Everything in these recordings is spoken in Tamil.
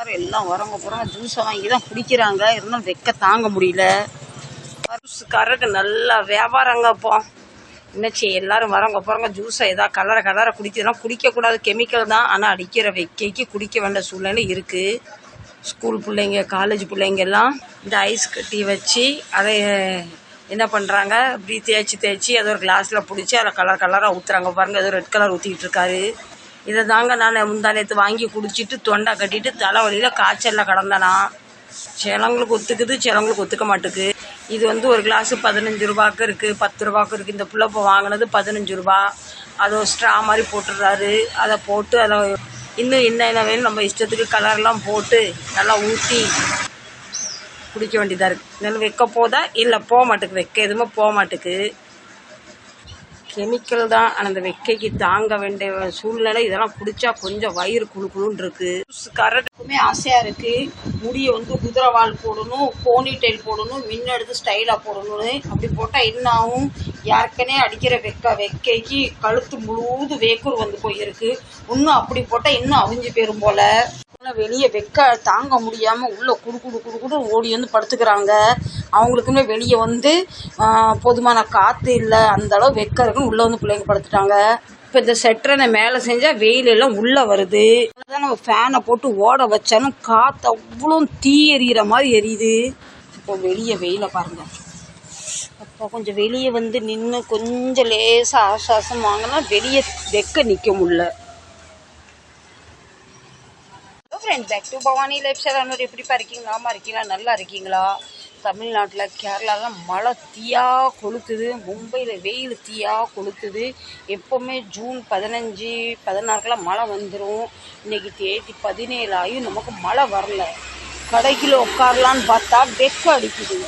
எல்லாம் வரவங்க போகிறாங்க, ஜூஸை வாங்கி தான் குடிக்கிறாங்க. இருந்தாலும் வெக்க தாங்க முடியல. ஜூஸுக்காரருக்கு நல்லா வியாபாரங்க. இப்போ என்னச்சு, எல்லாரும் வரவங்க போகிறாங்க, ஜூஸை ஏதாவது கலரை குடிக்கிறதுலாம் குடிக்கக்கூடாது, கெமிக்கல் தான். ஆனால் அடிக்கிற வெக்கைக்கு குடிக்க வேண்டிய சூழ்நிலை இருக்குது. ஸ்கூல் பிள்ளைங்க, காலேஜ் பிள்ளைங்க எல்லாம் இந்த ஐஸ் கட்டி வச்சு அதை என்ன பண்ணுறாங்க, இப்படி தேய்ச்சி அதை ஒரு கிளாஸில் பிடிச்சி அதை கலராக ஊற்றுறாங்க பாருங்கள். ஏதோ ரெட் கலர் ஊற்றிக்கிட்டு இருக்காரு. இதை தாங்க நான் முந்தானத்து வாங்கி குடிச்சிட்டு தொண்டை கட்டிட்டு தலைவலியில் காய்ச்சலில் கிடந்தேனா. சிலவங்களுக்கு ஒத்துக்குது, சிலவங்களுக்கு ஒத்துக்க மாட்டுக்கு. இது ஒரு கிளாஸு 15 ரூபாய்க்கு இருக்குது, 10 ரூபாய்க்கு இருக்குது. இந்த புள்ள இப்போ வாங்கினது 15 ரூபா. அதை ஒரு ஸ்ட்ரா மாதிரி போட்டுடுறாரு. அதை போட்டு அதை இன்னும் என்ன வேணும் நம்ம இஷ்டத்துக்கு கலர்லாம் போட்டு நல்லா ஊற்றி குடிக்க வேண்டியதாக இருக்குது. இதெல்லாம் வைக்க போதா இல்லை போக மாட்டுக்கு, வைக்க எதுவுமே போக மாட்டுக்கு. கெமிக்கல் தான். ஆனால் அந்த வெக்கைக்கு தாங்க வேண்டிய சூழ்நிலை. இதெல்லாம் குடித்தா கொஞ்சம் வயிறு குழுன்னு இருக்குது. கரெக்டுக்குமே ஆசையாக இருக்குது. முடியை குதிரைவால் போடணும், போனி டைல் போடணும், எடுத்து ஸ்டைலாக போடணும்னு. அப்படி போட்டால் என்ன ஆகும், யாருக்கனே அடிக்கிற வெக்கைக்கு கழுத்து முழுவதும் வேக்கூர் போயிருக்கு. இன்னும் அப்படி போட்டால் இன்னும் அவிஞ்சு போயிரும் போல். வெளியே வெக்க தாங்க முடியாமல் உள்ள குடு ஓடி படுத்துக்கிறாங்க. அவங்களுக்குமே வெளியே போதுமான காற்று இல்லை, அந்த அளவு வெக்க இருக்குன்னு உள்ளே பிள்ளைங்க படுத்துட்டாங்க. இப்போ இந்த செட்டரை மேலே செஞ்சால் வெயிலெல்லாம் உள்ளே வருது. அதான் நம்ம ஃபேனை போட்டு ஓட வச்சாலும் காற்று அவ்வளோ தீ எறிகிற மாதிரி எரியுது. இப்போ வெளியே வெயிலை பாருங்கள். அப்போ கொஞ்சம் வெளியே நின்று கொஞ்சம் லேசாக ஆசாசம் வாங்கினா வெளியே வெக்க நிற்க முடியல. Friends, back to Bhavani lifestyle. எப்படிப்பா இருக்கீங்களா? இருக்கீங்களா? நல்லா இருக்கீங்களா? தமிழ்நாட்டில், கேரளாலாம் மழை தீயாக கொளுத்துது. மும்பையில் வெயில் தீயாக கொளுத்துது. எப்போவுமே ஜூன் 15, 16 மழை வந்துடும். இன்றைக்கி தேதி 17 ஆகியும் நமக்கு மழை வரல. கடைக்குள்ள உட்காரலான்னு பார்த்தா வெக்க அடிக்குது.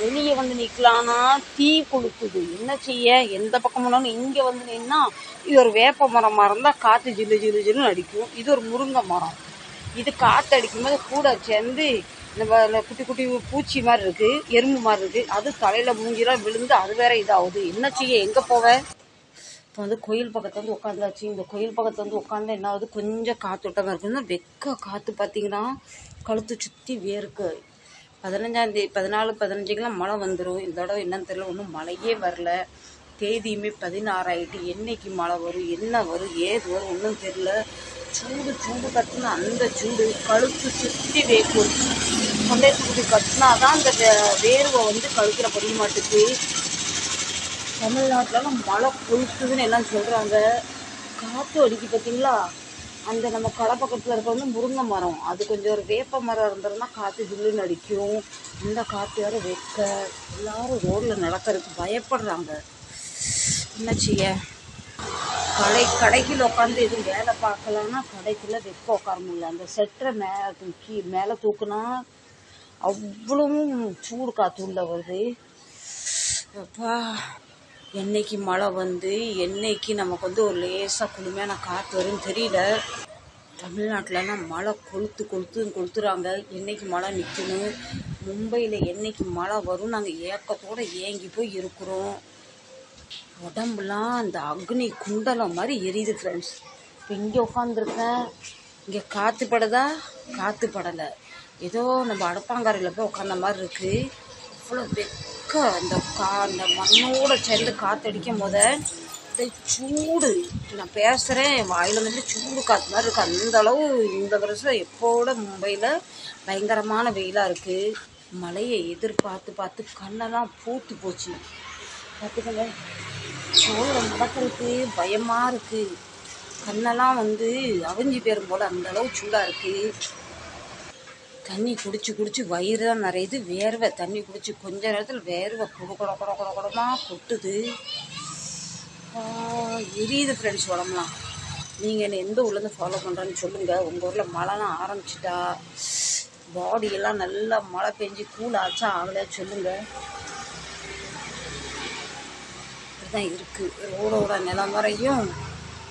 வெளியே நிற்கலான்னா தீ கொளுத்துது. என்ன செய்ய? எந்த பக்கம் போனாலும் இங்கே நின்னா இது ஒரு வேப்ப மரமாக இருந்தால் காற்று ஜில்லுன்னு அடிக்கும். இது ஒரு முருங்கை மரம். இது காற்று அடிக்கும்போது கூட சேர்ந்து இந்த குட்டி பூச்சி மாதிரி இருக்குது, எறும்பு மாதிரி இருக்குது. அது தலையில் மூஞ்சிலாம் விழுந்து அது வேற இதாகுது. என்ன செய்ய? எங்கே போவேன்? இப்போ கோயில் பக்கத்தில் உட்காந்தாச்சு. இந்த கோயில் பக்கத்தில் உட்காந்தா என்ன ஆகுது, கொஞ்சம் காற்றோட்டமாக இருக்குதுன்னா வெக்க காற்று பார்த்தீங்கன்னா கழுத்து சுற்றி வேர்க்கு. 15ஆம் தேதி 14, 15 மழை வந்துடும். இந்த தடவை என்னன்னு தெரியல, ஒன்றும் மழையே வரல. தேதியுமே 16 ஆகிட்டு. என்னைக்கு மழை வரும், என்ன வரும், ஏது வரும் ஒன்றும் தெரியல. சூடு கட்டினா அந்த சூடு கழுத்து சுற்றி வேக்கும். கொண்டை சுற்றி கட்டினா தான் அந்த வேர்வை கழுத்தில் படிய மாட்டுக்கு. தமிழ்நாட்டிலலாம் மழை கொளுத்துதுன்னு எல்லாம் சொல்கிறாங்க. காற்று அடிக்கி பார்த்தீங்களா? அந்த நம்ம கடை பக்கத்தில் இருக்க முருங்கை மரம், அது கொஞ்சம் ஒரு வேப்ப மரம் இருந்ததுன்னா காற்று ஜில்லுன்னு அடிக்கும். இந்த காற்று வேறு வெக்க. எல்லோரும் ரோட்டில் நடக்கிறதுக்கு பயப்படுறாங்க. என்ன செய்ய? கடைக்குள்ள உட்காந்து எதுவும் வேலை பார்க்கலான்னா கடைக்குள்ளே வெக்க உட்கார முடியல. அந்த செட்டரை மேலே தூக்குனா அவ்வளவும் சூடு காற்று உள்ள வருது. அப்பா, என்னைக்கு மழை என்னைக்கு நமக்கு ஒரு லேசாக குளுமையான காற்று வரும்னு தெரியல. தமிழ்நாட்டிலலாம் மழை கொளுத்துறாங்க. என்னைக்கு மழை நிற்கணும், மும்பையில் என்னைக்கு மழை வரும் நாங்கள் ஏக்கத்தோடு ஏங்கி போய் இருக்கிறோம். உடம்புலாம் அந்த அக்னி குண்டலம் மாதிரி எரியுது ஃப்ரெண்ட்ஸ். இப்போ இங்கே உட்காந்துருக்கேன், இங்கே காற்று படுதா? காற்று படலை. ஏதோ நம்ம அடுப்பாங்காரையில் போய் உட்காந்த மாதிரி இருக்குது. அவ்வளோ வெக்க. அந்த மண்ணோடு சேர்ந்து காற்று அடிக்கும் போத இந்த சூடு, நான் பேசுகிறேன் வாயில் சூடு காற்று மாதிரி இருக்குது. அந்தளவு இந்த வருஷம் எப்போட மும்பையில் பயங்கரமான வெயிலாக இருக்குது. மழையை எதிர்பார்த்து கண்ணெல்லாம் பூத்து போச்சு. பார்த்துக்கங்க, சோழம் நடக்கிறதுக்கு பயமாக இருக்குது. கண்ணெல்லாம் அவிஞ்சு பேரும் போல் அந்தளவு சூடாக இருக்குது. தண்ணி குடிச்சு வயிறு தான் நிறையுது. வேர்வை தண்ணி குடிச்சு கொஞ்ச நேரத்தில் வேர்வை குடமாக கொட்டுது. எரியுது ஃப்ரெண்ட்ஸ் உடம்புலாம். நீங்கள் என்ன எந்த ஊர்லேருந்து ஃபாலோ பண்ணுறேன்னு சொல்லுங்கள். உங்கள் ஊரில் மழைலாம் ஆரம்பிச்சிட்டா, பாடியெல்லாம் நல்லா மழை பெஞ்சு கூல் ஆச்சா ஆகலையா சொல்லுங்கள். தான் இருக்குது ரோடோட நிலவரையும்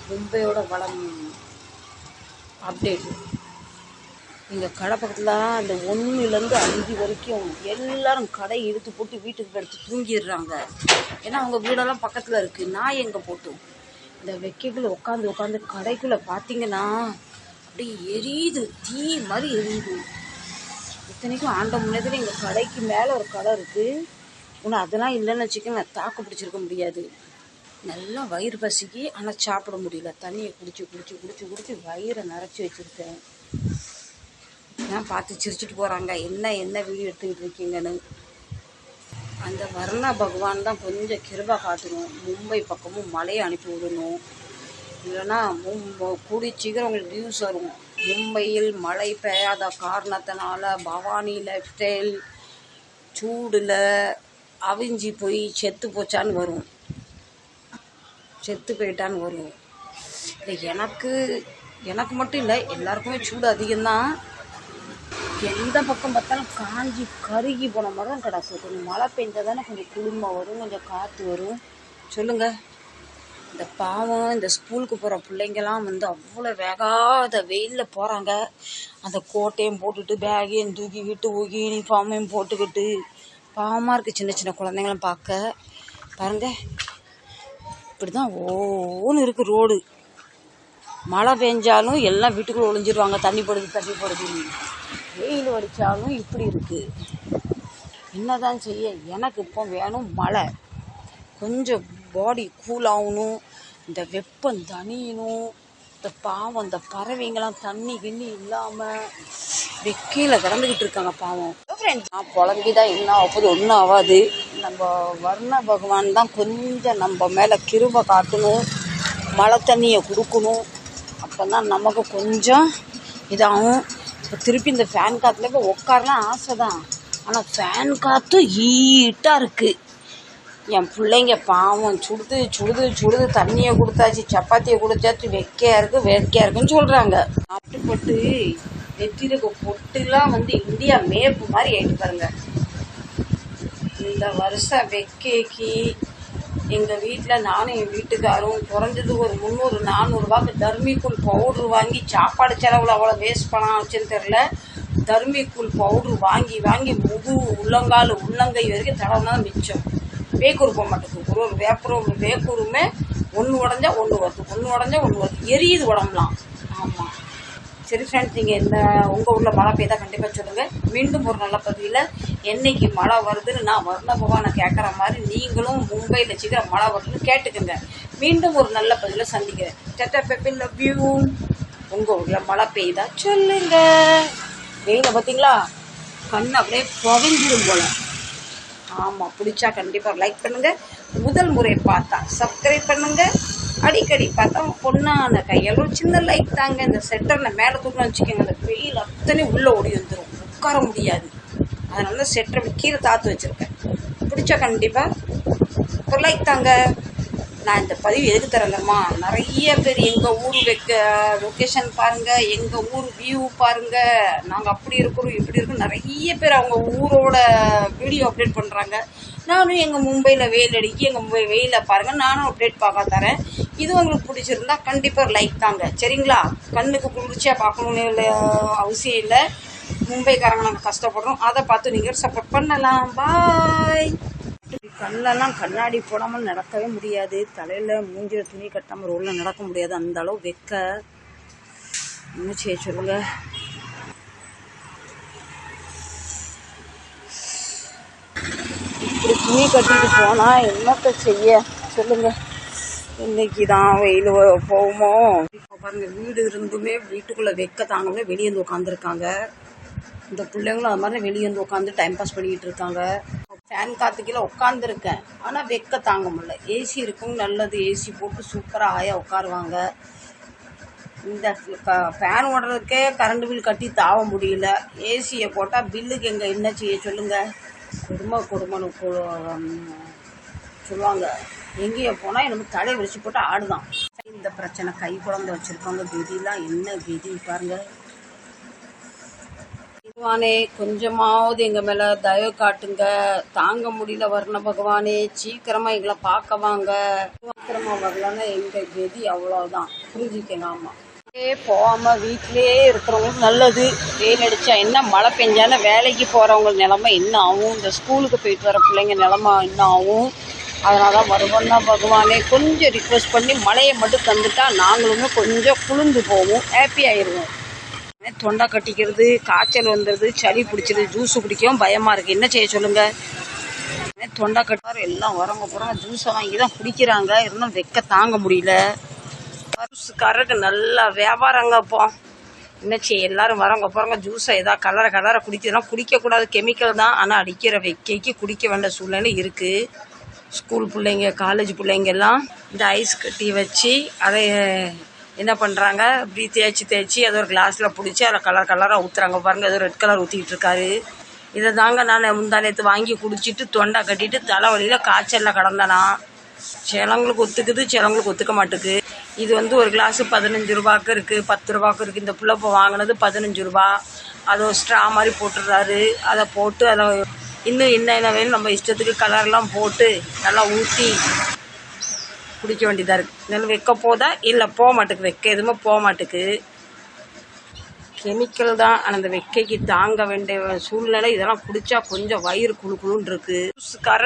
மும்பையோட வளம் அப்டேட்டு. எங்கள் கடை பக்கத்தில் அந்த 1லேருந்து 5 வரைக்கும் எல்லோரும் கடை இழுத்து போட்டு வீட்டுக்கு படுத்து தூங்கிடுறாங்க. ஏன்னா அவங்க வீடெல்லாம் பக்கத்தில் இருக்குது. நான் எங்கே போட்டும் இந்த வெக்கைக்குள்ளே உட்காந்து கடைக்குள்ளே பார்த்தீங்கன்னா அப்படி எரியுது, தீ மாதிரி எரியுது. இத்தனைக்கும் ஆண்ட முன்னேறத்துல எங்கள் கடைக்கு மேலே ஒரு கடை இருக்குது. இன்னும் அதெல்லாம் இல்லைன்னு வச்சுக்க நான் தாக்கு பிடிச்சிருக்க முடியாது. நல்லா வயிறு பசிக்கு, ஆனால் சாப்பிட முடியல. தண்ணியை குடிச்சு வயிறை நிறச்சி வச்சுருக்கேன். நான் பார்த்து சிரிச்சுட்டு போகிறாங்க, என்ன வீடியோ எடுத்துக்கிட்டு இருக்கீங்கன்னு. அந்த வர்ணா பகவான் தான் கொஞ்சம் கிருபா காட்டணும். மும்பை பக்கமும் மழையை அனுப்பி விடணும். இல்லைன்னா கூடி சீக்கிரம் உங்களுக்கு நியூஸ் வரும். மும்பையில் மழை பெய்யாத காரணத்தினால பவானி லைஃப் ஸ்டைல் சூடில் அவிஞ்சி போய் செத்து போயிட்டான்னு வரும். இல்லை எனக்கு மட்டும் இல்லை, எல்லாருக்குமே சூடு அதிகம்தான். எந்த பக்கம் பார்த்தாலும் காஞ்சி கருகி போன மாதிரி தான் கிடக்கு. கொஞ்சம் மழை பெஞ்சால் தானே கொஞ்சம் குளிர்மை வரும், கொஞ்சம் காற்று வரும். சொல்லுங்கள். இந்த பாவம் இந்த ஸ்கூலுக்கு போகிற பிள்ளைங்கள்லாம் அவ்வளோ வேகாத வெயிலில் போகிறாங்க. அந்த கோட்டையும் போட்டுட்டு பேகையும் தூக்கிக்கிட்டு யூனிஃபார்மையும் போட்டுக்கிட்டு பாவமாக இருக்குது. சின்ன குழந்தைங்களும் பார்க்க பாருங்கள். இப்படி தான் ஓன்னு இருக்குது ரோடு. மழை பெஞ்சாலும் எல்லாம் வீட்டுக்குள்ளே ஒளிஞ்சிருவாங்க. தண்ணி படுது. வெயில் வடித்தாலும் இப்படி இருக்குது. என்னதான் செய்ய? எனக்கு இப்போ வேணும் மழை. கொஞ்சம் பாடி கூல் ஆகணும், இந்த வெப்பம் தணியணும். இந்த பாவம் இந்த பறவைங்களாம் தண்ணி இல்லாமல் வெக்கையில் கிடந்துக்கிட்டு இருக்காங்க பாவம். நான் புலம்பிதான் என்ன ஆகுது, ஒன்றும் ஆகாது. நம்ம வர்ண பகவான் தான் கொஞ்சம் நம்ம மேலே கிருபை காட்டணும், மழை தண்ணியை கொடுக்கணும். அப்போ தான் நமக்கு கொஞ்சம் இதாகும். இப்போ திருப்பி இந்த ஃபேன் காற்றுல இப்போ உட்காரலாம் ஆசை தான், ஆனால் ஃபேன் காற்றும் ஹீட்டாக இருக்குது. என் பிள்ளைங்க பாவம் சுடுது தண்ணியை கொடுத்தாச்சு, சப்பாத்தியை கொடுத்தாச்சு, வெக்கையாக இருக்குன்னு சொல்கிறாங்க. சாப்பிட்டுப்பட்டு நெத்திருக்க பொட்டுலாம் இந்தியா மேப்பு மாதிரி ஆகிட்டு பாருங்க. இந்த வருஷம் வெக்கைக்கு எங்கள் வீட்டில் நானும் என் வீட்டுக்காரும் குறைஞ்சது ஒரு 300-400 ரூபாய்க்கு தர்மிக்கூல் பவுட்ரு வாங்கி, சாப்பாடு செலவில் அவ்வளோ வேஸ்ட் பண்ண வச்சுன்னு தெரில, தர்மிக்கூல் பவுட்ரு வாங்கி முது உள்ளங்கை வரைக்கும் தடவைனா மிச்சம். வேக்கூர் போக மாட்டேங்குது. ஒரு வேக்கூருமே ஒன்று உடஞ்சா ஒன்று வருது. எரியுது உடம்புலாம். ஆமாம். சரி ஃப்ரெண்ட்ஸ், நீங்கள் உங்கள் ஊரில் மழை பெய்தா கண்டிப்பாக சொல்லுங்கள். மீண்டும் ஒரு நல்ல பதிவில் என்னைக்கு மழை வருதுன்னு நான் வர்ண பகவானை கேட்குற மாதிரி நீங்களும் மும்பையில் சீக்கிரம் மழை வருதுன்னு கேட்டுக்கோங்க. மீண்டும் ஒரு நல்ல பதிவில் சந்திக்கிறேன். Ta-ta peppy, love you. உங்கள் ஊரில் மழை பெய்தா சொல்லுங்கள். வெயில பார்த்தீங்களா, கண் அப்படியே புகைஞ்சிடும் போல. ஆமாம், பிடிச்சா கண்டிப்பாக லைக் பண்ணுங்கள். முதல் முறை பார்த்தா சப்ஸ்கிரைப் பண்ணுங்கள். அடிக்கடி பார்த்தா பொண்ணான கையால் ஒரு சின்ன லைக் தாங்க. இந்த செட்டரில் மேலே தூக்கணும் வச்சுக்கோங்க, அந்த வெயில் அத்தனை உள்ளே ஓடி வந்துடும், உட்கார முடியாது. அதனால செட்டரை கீழே தாத்து வச்சுருக்கேன். பிடிச்சா கண்டிப்பாக ஒரு லைக் தாங்க. நான் இந்த பதிவு எதுக்கு தரேங்கம்மா, நிறைய பேர் எங்கள் ஊர் லொக்கேஷன் பாருங்கள், எங்கள் ஊர் வியூ பாருங்கள், நாங்கள் அப்படி இருக்கிறோம் இப்படி இருக்கோம். நிறைய பேர் அவங்க ஊரோட வீடியோ அப்டேட் பண்ணுறாங்க. நானும் எங்கள் மும்பையில் வெயில் அடிக்கி எங்கள் மும்பை வெயிலில் பாருங்கள், நானும் அப்டேட் பார்க்க தரேன். இது உங்களுக்கு பிடிச்சிருந்தா கண்டிப்பாக லைக் தாங்க. சரிங்களா? கண்ணுக்கு குளிர்ச்சியாக பார்க்கணுன்னு அவசியம் இல்லை. மும்பைக்காரங்க நாங்கள் கஷ்டப்படுறோம், அதை பார்த்து நீங்கள் சப்போர்ட் பண்ணலாம். பாய். கண்ணெல்லாம் கண்ணாடி போடாமல் நடக்கவே முடியாது. தலையில் மூஞ்சில் துணி கட்டாமல் ரோட்டில் நடக்க முடியாது. அந்த அளவு வெக்க. என்ன செய்ய சொல்லுங்க. இப்படி துணி கட்டிட்டு போனால் என்னத்தை செய்ய சொல்லுங்க. இன்னைக்கு தான் வெயில் போகுமோ. இப்போ பாருங்க, வீடு இருந்துமே வீட்டுக்குள்ளே வெக்க தாங்கவே வெளியே வந்து உட்காந்துருக்காங்க. இந்த பிள்ளைங்களும் அது மாதிரி வெளியே வந்து உட்காந்து டைம் பாஸ் பண்ணிக்கிட்டு இருக்காங்க. ஃபேன் காற்றுக்கீழே உட்காந்துருக்கேன், ஆனால் வெக்க தாங்க முடியல. ஏசி இருக்கும், நல்லது. ஏசி போட்டு சூப்பராக ஆயா உட்காருவாங்க. இந்த ஃபேன் ஓடுறதுக்கே கரண்ட் பில் கட்டி தாவ முடியல. ஏசியை போட்டால் பில்லுக்கு எங்கே என்ன செய்ய சொல்லுங்கள். கொடுமைன்னு சொல்லுவாங்க. எங்கேயோ போனால் எனக்கு தலையை விரிச்சு போட்டு ஆடுதான். இந்த பிரச்சனை, கை குழந்தை வச்சுருப்பாங்க, கெதிலாம் என்ன கெதி பாருங்கள். பகவானே, கொஞ்சமாவது எங்கள் மேலே தயவு காட்டுங்க. தாங்க முடியல வர்ண பகவானே, சீக்கிரமாக எங்களை பார்க்க வாங்க. சீக்கிரமாக வரலன்னா எங்கள் கெதி அவ்வளோதான், புரிஞ்சுக்கங்க. ஆமாம், போகாமல் வீட்டிலே இருக்கிறவங்களுக்கு நல்லது. வெயில் அடித்தா என்ன, மழை பெஞ்சாலும் வேலைக்கு போகிறவங்க நிலமை என்ன ஆகும், இந்த ஸ்கூலுக்கு போயிட்டு வர பிள்ளைங்க நிலமை என்ன ஆகும். அதனால தான் வருவன்னா பகவானே கொஞ்சம் ரிக்வெஸ்ட் பண்ணி மழையை மட்டும் தந்துட்டா நாங்களுமே கொஞ்சம் குளிர்ந்து போவோம், ஹாப்பி ஆயிடுவோம். தொண்டை கட்டிக்கிறது, காய்ச்சல் வந்துடுது, சளி பிடிச்சிருது, ஜூஸ் குடிக்கவும் பயமாக இருக்குது. என்ன செய்ய சொல்லுங்கள்? தொண்டை கட்டார் எல்லாம் வரவங்க போகிறாங்க, ஜூஸை வாங்கி தான் குடிக்கிறாங்க. இருந்தாலும் வெக்க தாங்க முடியல. ஜூஸுக்காரருக்கு நல்லா வியாபாரங்க. இப்போ என்ன செய்ய, எல்லாரும் வரவங்க போகிறாங்க. ஜூஸை ஏதாவது கலரை குடிக்கிறதுலாம் குடிக்கக்கூடாது, கெமிக்கல் தான். ஆனால் அடிக்கிற வெக்கைக்கு குடிக்க வேண்டிய சூழ்நிலை இருக்குது. ஸ்கூல் பிள்ளைங்க, காலேஜ் பிள்ளைங்கெல்லாம் இந்த ஐஸ் கட்டி வச்சு அதை என்ன பண்ணுறாங்க, இப்படி தேய்ச்சி அதை ஒரு கிளாஸில் பிடிச்சி அதில் கலராக ஊற்றுறாங்க பாருங்கள். ஏதோ ரெட் கலர் ஊற்றிக்கிட்டு இருக்காரு. இதை தாங்க நான் முந்தானத்து வாங்கி குடிச்சிட்டு தொண்டை கட்டிட்டு தலைவலியில் காய்ச்சலில் கிடந்தேனா. சிலவங்களுக்கு ஒத்துக்குது, சிலவங்களுக்கு ஒத்துக்க மாட்டுக்கு. இது ஒரு கிளாஸு 15 ரூபாய்க்கு இருக்குது, 10 ரூபாய்க்கு இருக்குது. இந்த புள்ள இப்போ வாங்கினது 15 ரூபா. அதை ஒரு ஸ்ட்ரா மாதிரி போட்டுடுறாரு. அதை போட்டு அதை இன்னும் என்ன வேணும் நம்ம இஷ்டத்துக்கு கலர்லாம் போட்டு நல்லா ஊற்றி குடிக்க வேண்டியதாக இருக்குது. இதெல்லாம் வைக்க போதா இல்லை போக மாட்டுக்கு, வைக்க எதுவுமே போக மாட்டுக்கு. கெமிக்கல் தான். ஆனால் அந்த வெக்கைக்கு தாங்க வேண்டிய சூழ்நிலை. இதெல்லாம் குடித்தா கொஞ்சம் வயிறு குழுன்னு இருக்குது. கரெக்ட்.